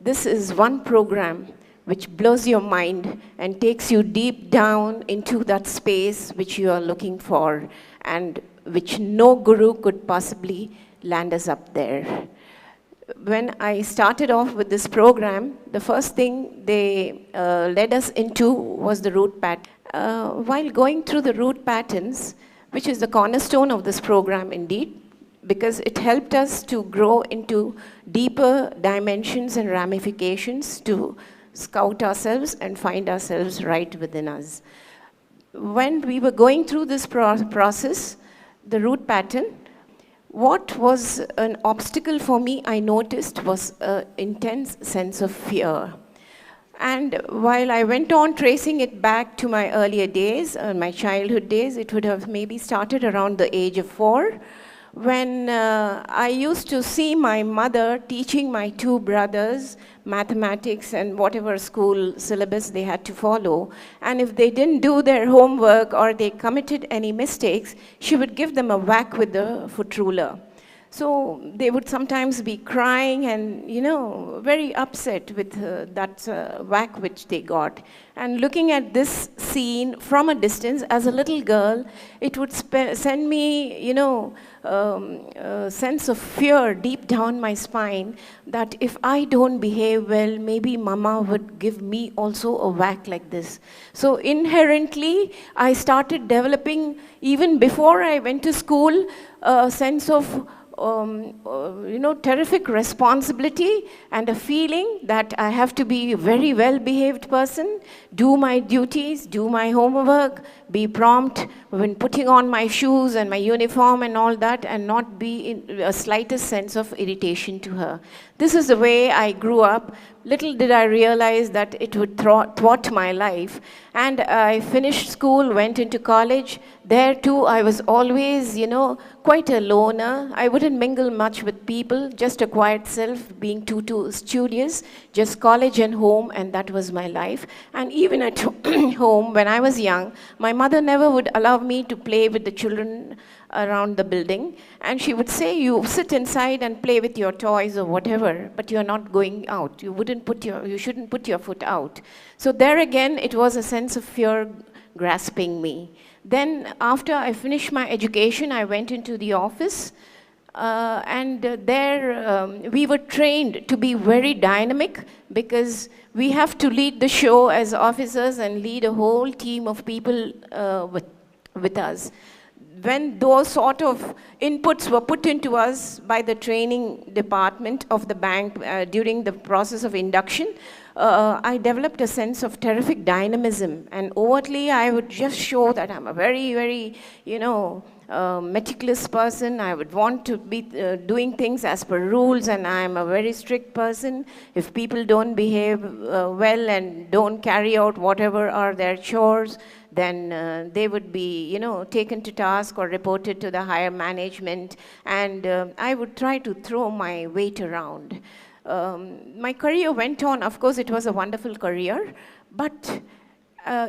this is one program which blows your mind and takes you deep down into that space which you are looking for and which no guru could possibly land us up there. When I started off with this program, the first thing they led us into was the root pattern. While going through the root patterns, which is the cornerstone of this program indeed, because it helped us to grow into deeper dimensions and ramifications to scout ourselves and find ourselves right within us. When we were going through this process, the root pattern, what was an obstacle for me, I noticed, was an intense sense of fear. And while I went on tracing it back to my earlier days, my childhood days, it would have maybe started around the age of 4, when I used to see my mother teaching my 2 brothers mathematics and whatever school syllabus they had to follow. And if they didn't do their homework or they committed any mistakes, she would give them a whack with the foot ruler. So they would sometimes be crying and, very upset with that whack which they got. And looking at this scene from a distance as a little girl, it would send me, a sense of fear deep down my spine that if I don't behave well, maybe mama would give me also a whack like this. So inherently, I started developing, even before I went to school, a sense of terrific responsibility and a feeling that I have to be a very well-behaved person, do my duties, do my homework, be prompt when putting on my shoes and my uniform and all that, and not be in a slightest sense of irritation to her. This is the way I grew up. Little did I realize that it would thwart my life. And I finished school, went into college. There too, I was always, quite a loner. I wouldn't mingle much with people, just a quiet self, being too studious, just college and home, and that was my life. And even at home, when I was young, my mother never would allow me to play with the children around the building, and she would say, you sit inside and play with your toys or whatever, but you're not going out. You shouldn't put your foot out. So there again, it was a sense of fear grasping me. Then after I finished my education, I went into the office, and there we were trained to be very dynamic, because we have to lead the show as officers and lead a whole team of people with us. When those sort of inputs were put into us by the training department of the bank during the process of induction, I developed a sense of terrific dynamism. And overtly, I would just show that I'm a very, very, meticulous person. I would want to be doing things as per rules, and I'm a very strict person. If people don't behave well and don't carry out whatever are their chores, then they would be, taken to task or reported to the higher management. And I would try to throw my weight around. My career went on. Of course, it was a wonderful career. But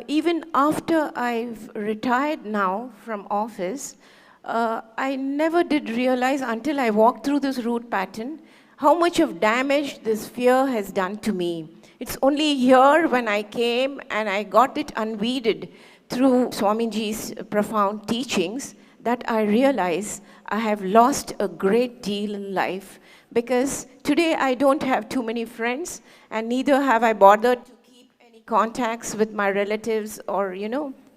even after I've retired now from office, I never did realize until I walked through this root pattern how much of damage this fear has done to me. It's only here when I came and I got it unweeded through Swamiji's profound teachings that I realize I have lost a great deal in life, because today I don't have too many friends, and neither have I bothered to keep any contacts with my relatives or,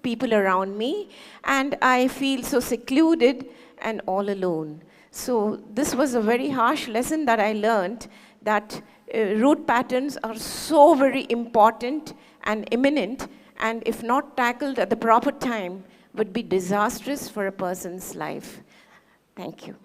people around me, and I feel so secluded and all alone. So this was a very harsh lesson that I learned, that root patterns are so very important and imminent, and if not tackled at the proper time, would be disastrous for a person's life. Thank you.